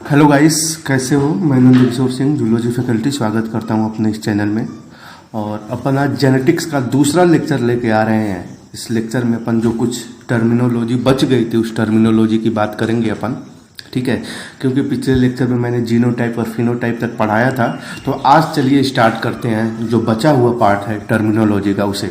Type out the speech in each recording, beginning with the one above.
Hello guys, कैसे हो। मैं नंदकिशोर सिंह, जूलॉजी फैकल्टी, स्वागत करता हूं अपने इस चैनल में। और अपन आज जेनेटिक्स का दूसरा लेक्चर लेके आ रहे हैं। इस लेक्चर में अपन जो कुछ टर्मिनोलॉजी बच गई थी उस टर्मिनोलॉजी की बात करेंगे अपन, ठीक है। क्योंकि पिछले लेक्चर में मैंने जीनोटाइप और फिनोटाइप तक पढ़ाया था, तो आज चलिए स्टार्ट करते हैं जो बचा हुआ पार्ट है टर्मिनोलॉजी का उसे।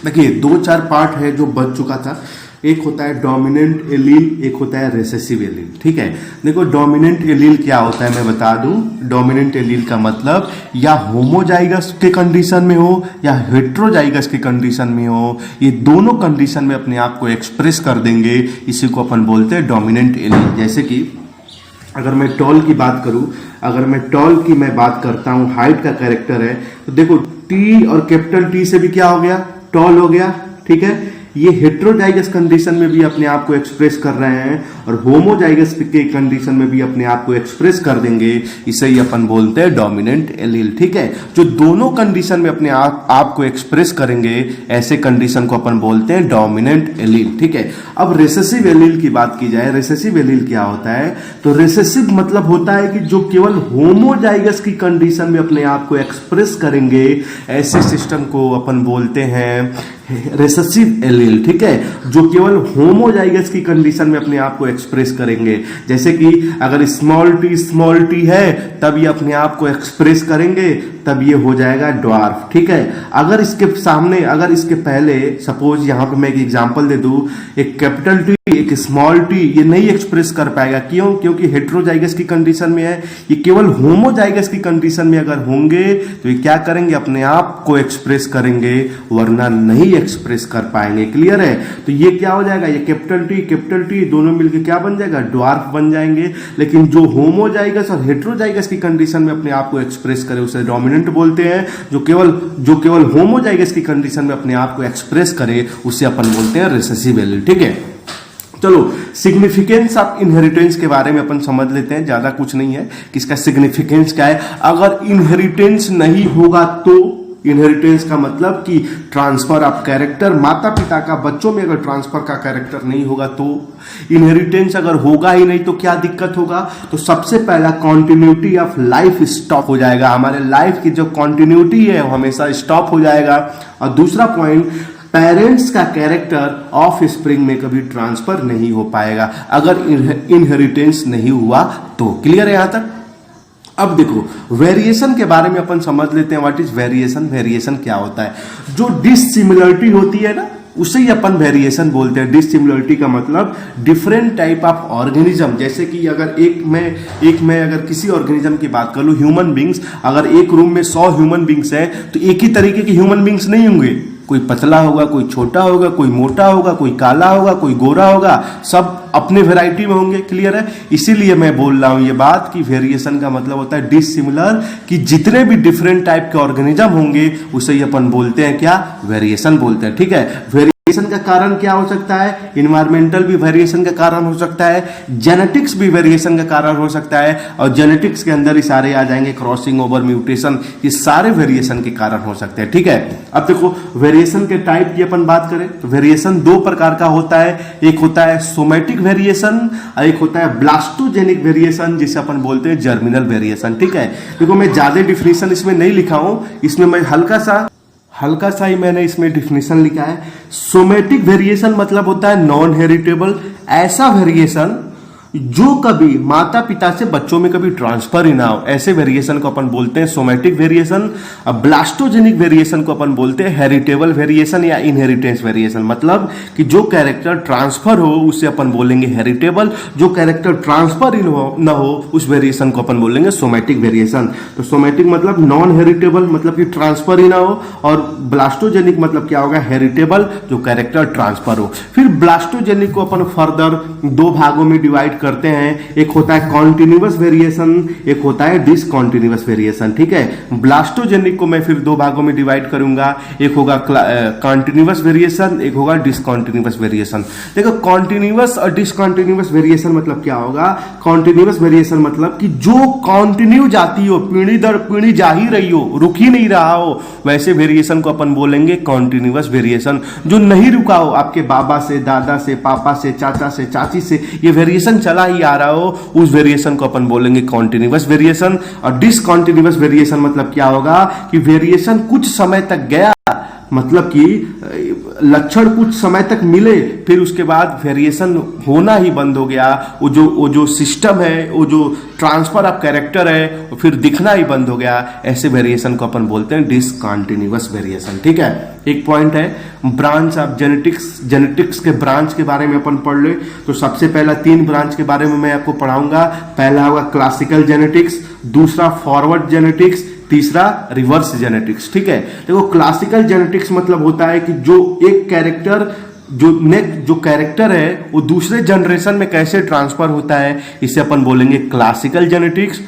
देखिए, 2-4 पार्ट है जो बच चुका था। एक होता है डोमिनेंट एलील, एक होता है रिसेसिव एलील, ठीक है। देखो, डोमिनेंट एलील क्या होता है मैं बता दूं। डोमिनेंट एलील का मतलब या होमोजाइगस के कंडीशन में हो या हेट्रोजाइगस के कंडीशन में हो, ये दोनों कंडीशन में अपने आप को एक्सप्रेस कर देंगे। इसी को अपन बोलते हैं डोमिनेंट एलील। जैसे कि अगर मैं टॉल की बात करूं, अगर मैं टॉल की मैं बात करता हूं, हाइट का कैरेक्टर है, तो देखो टी और कैपिटल टी से भी क्या हो गया, टॉल हो गया, ठीक है। ये हेट्रोजाइगस कंडीशन में भी अपने आप को एक्सप्रेस कर रहे हैं और होमोजाइगस के कंडीशन में भी अपने आप को एक्सप्रेस कर देंगे। इसे ही अपन बोलते हैं डोमिनेंट एलील, ठीक है। जो दोनों कंडीशन में अपने आप को एक्सप्रेस करेंगे, ऐसे कंडीशन को अपन बोलते हैं डोमिनेंट एलील, ठीक है। अब रिसेसिव एलील की बात की जाए, रिसेसिव एलील क्या होता है, तो रिसेसिव मतलब होता है कि जो केवल होमोजाइगस की कंडीशन में अपने आप को एक्सप्रेस करेंगे, ऐसे सिस्टम को अपन बोलते हैं रिसेसिव एलील, ठीक है। जो केवल होमोजाइगस की कंडीशन में अपने आप को एक्सप्रेस करेंगे। जैसे कि अगर स्मॉल टी है तब ये अपने आप को एक्सप्रेस करेंगे, तब ये हो जाएगा ड्वार्फ, ठीक है। अगर इसके सामने, अगर इसके पहले सपोज यहां पे मैं एक एग्जांपल दे दूं, एक कैपिटल टी एक स्मॉल टी, ये नहीं एक्सप्रेस कर पाएगा। क्यों? क्योंकि हेट्रोजाइगस की कंडीशन में है। ये केवल होमोजाइगस की कंडीशन में अगर होंगे तो ये क्या करेंगे, अपने आप को एक्सप्रेस करेंगे, वरना नहीं एक्सप्रेस कर पाएंगे। क्लियर है? तो ये क्या हो जाएगा, ये कैपिटल टी दोनों मिलकर क्या बन जाएगा, ड्वार्फ बन जाएंगे। लेकिन जो होमोजाइगस और हेट्रोजाइगस की कंडीशन में अपने आप को एक्सप्रेस करे उसे डोमिनेंट बोलते हैं। जो केवल होमोजाइगस की कंडीशन में अपने आप को एक्सप्रेस करे उसे अपन बोलते हैं रिसेसिव एलील, ठीक है। चलो, सिग्निफिकेंस ऑफ इनहेरिटेंस के बारे में अपन समझ लेते हैं। ज्यादा कुछ नहीं है कि इसका सिग्निफिकेंस क्या है। अगर इनहेरिटेंस नहीं होगा तो, इनहेरिटेंस का मतलब कि ट्रांसफर ऑफ कैरेक्टर, माता पिता का बच्चों में अगर ट्रांसफर का कैरेक्टर नहीं होगा तो, इनहेरिटेंस अगर होगा ही नहीं तो क्या दिक्कत होगा, तो सबसे पहला कॉन्टिन्यूटी ऑफ लाइफ स्टॉप हो जाएगा। हमारे लाइफ की जो कॉन्टिन्यूटी है वो हमेशा स्टॉप हो जाएगा। और दूसरा पॉइंट, पेरेंट्स का कैरेक्टर ऑफ स्प्रिंग में कभी ट्रांसफर नहीं हो पाएगा अगर इनहेरिटेंस नहीं हुआ तो। क्लियर है यहां तक? अब देखो, वेरिएशन के बारे में अपन समझ लेते हैं। What is variation? वेरिएशन क्या होता है, जो डिसिमिलरिटी होती है ना, उसे ही अपन वेरिएशन बोलते हैं। डिसिमिलरिटी का मतलब डिफरेंट टाइप ऑफ ऑर्गेनिज्म। जैसे कि अगर एक मैं अगर किसी ऑर्गेनिज्म की बात कर लूं, ह्यूमन बींग्स, अगर एक रूम में 100 ह्यूमन बींग्स है तो एक ही तरीके के ह्यूमन बींग्स नहीं होंगे। कोई पतला होगा, कोई छोटा होगा, कोई मोटा होगा, कोई काला होगा, कोई गोरा होगा, सब अपने वैरायटी में होंगे। क्लियर है? इसीलिए मैं बोल रहा हूं ये बात कि वेरिएशन का मतलब होता है डिसिमिलर, कि जितने भी डिफरेंट टाइप के ऑर्गेनिज्म होंगे उसे ही अपन बोलते हैं क्या, वेरिएशन बोलते हैं, ठीक है। वेरिएशन का कारण क्या हो सकता है, इन्वायरमेंटल भी वेरिएशन का कारण हो सकता है, जेनेटिक्स भी वेरिएशन का कारण हो सकता है, और जेनेटिक्स के अंदर ही सारे आ जाएंगे, क्रॉसिंग ओवर, म्यूटेशन, ये सारे वेरिएशन के कारण हो सकते हैं, ठीक है। अब देखो, वेरिएशन के टाइप की अपन बात करें तो वेरिएशन 2 प्रकार का होता है। एक होता है सोमैटिक वेरिएशन और एक होता है ब्लास्टोजेनिक वेरिएशन, जिसे अपन बोलते हैं जर्मिनल वेरिएशन, ठीक है। देखो, मैं ज्यादा डिफिनेशन इसमें नहीं लिखा हूं, इसमें मैं हल्का सा ही मैंने इसमें डिफिनेशन लिखा है। सोमैटिक वेरिएशन मतलब होता है नॉन हेरिटेबल, ऐसा वेरिएशन जो कभी माता पिता से बच्चों में कभी ट्रांसफर ही ना हो, ऐसे वेरिएशन को अपन बोलते हैं सोमैटिक वेरिएशन। अब ब्लास्टोजेनिक वेरिएशन को अपन बोलते हैं हेरिटेबल वेरिएशन या इनहेरिटेंस वेरिएशन। मतलब कि जो कैरेक्टर ट्रांसफर हो उसे अपन बोलेंगे हेरिटेबल, जो कैरेक्टर ट्रांसफर ही ना हो उस वेरिएशन को अपन बोलेंगे सोमैटिक वेरिएशन। तो सोमैटिक मतलब नॉन हेरिटेबल, मतलब कि ट्रांसफर ही ना हो, और ब्लास्टोजेनिक मतलब क्या होगा, हेरिटेबल, जो कैरेक्टर ट्रांसफर हो। फिर ब्लास्टोजेनिक को अपन फर्दर 2 भागों में डिवाइड करते हैं। एक होता है कॉन्टिन्यूअस वेरिएशन, एक होता है डिसकॉन्टिन्यूअस वेरिएशन, ठीक है। ब्लास्टोजेनिक को मैं फिर 2 भागों में डिवाइड करूंगा, एक होगा कॉन्टिन्यूअस वेरिएशन, एक होगा डिसकॉन्टिन्यूअस वेरिएशन। देखो, कॉन्टिन्यूअस और डिसकॉन्टिन्यूअस वेरिएशन मतलब क्या होगा। कॉन्टिन्यूअस वेरिएशन मतलब कि जो कॉन्टिन्यू जाती हो, पीढ़ी दर पीढ़ी जा ही रही हो, रुक ही नहीं रहा हो, वैसे वेरिएशन को अपन बोलेंगे कॉन्टिन्यूअस वेरिएशन। जो नहीं रुका हो, आपके बाबा से, दादा से, पापा से, चाचा से, चाची से ये वेरिएशन चला ही आ रहा हो उस वेरिएशन को अपन बोलेंगे कॉन्टिन्यूअस वेरिएशन। और डिसकॉन्टिन्यूअस वेरिएशन मतलब क्या होगा कि वेरिएशन कुछ समय तक गया, मतलब कि लक्षण कुछ समय तक मिले, फिर उसके बाद वेरिएशन होना ही बंद हो गया, वो जो सिस्टम है, वो जो ट्रांसफर ऑफ कैरेक्टर है, वो फिर दिखना ही बंद हो गया। ऐसे वेरिएशन को अपन बोलते हैं डिसकंटिन्यूअस वेरिएशन। ठीक है, एक पॉइंट है ब्रांच ऑफ जेनेटिक्स। जेनेटिक्स के ब्रांच के बारे में अपन पढ़ ले तो सबसे पहला 3 ब्रांच के बारे में मैं आपको पढ़ाऊंगा। पहला होगा क्लासिकल जेनेटिक्स, दूसरा फॉरवर्ड जेनेटिक्स, तीसरा रिवर्स जेनेटिक्स। ठीक है, देखो क्लासिकल जेनेटिक्स मतलब होता है कि जो एक कैरेक्टर जो कैरेक्टर है वो दूसरे जनरेशन में कैसे ट्रांसफर होता है, इसे अपन बोलेंगे क्लासिकल जेनेटिक्स।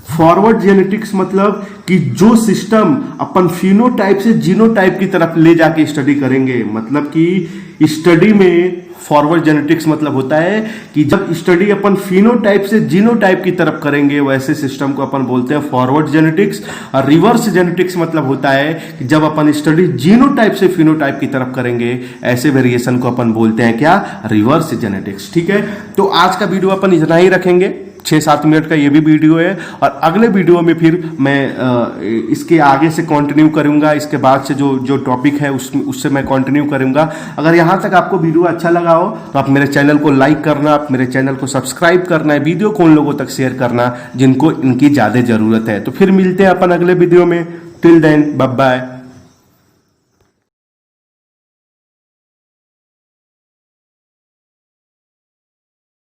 फॉरवर्ड जेनेटिक्स मतलब कि जो सिस्टम अपन फिनोटाइप से जीनोटाइप की तरफ ले जाके स्टडी करेंगे, मतलब कि स्टडी में फॉरवर्ड जेनेटिक्स मतलब होता है कि जब स्टडी अपन फिनोटाइप से जीनोटाइप की तरफ करेंगे वैसे सिस्टम को अपन बोलते हैं फॉरवर्ड जेनेटिक्स। और रिवर्स जेनेटिक्स मतलब होता है कि जब अपन स्टडी जीनोटाइप से फिनोटाइप की तरफ करेंगे ऐसे वेरिएशन को अपन बोलते हैं क्या, रिवर्स जेनेटिक्स। ठीक है, तो आज का वीडियो अपन इतना ही रखेंगे, 6-7 मिनट का ये भी वीडियो है, और अगले वीडियो में फिर मैं इसके आगे से कंटिन्यू करूंगा। इसके बाद से जो टॉपिक है उससे मैं कंटिन्यू करूंगा। अगर यहां तक आपको वीडियो अच्छा लगा हो तो आप मेरे चैनल को लाइक करना, आप मेरे चैनल को सब्सक्राइब करना है, वीडियो को उन लोगों तक शेयर करना जिनको इनकी ज्यादा जरूरत है। तो फिर मिलते हैं अपन अगले वीडियो में। Till then bye bye.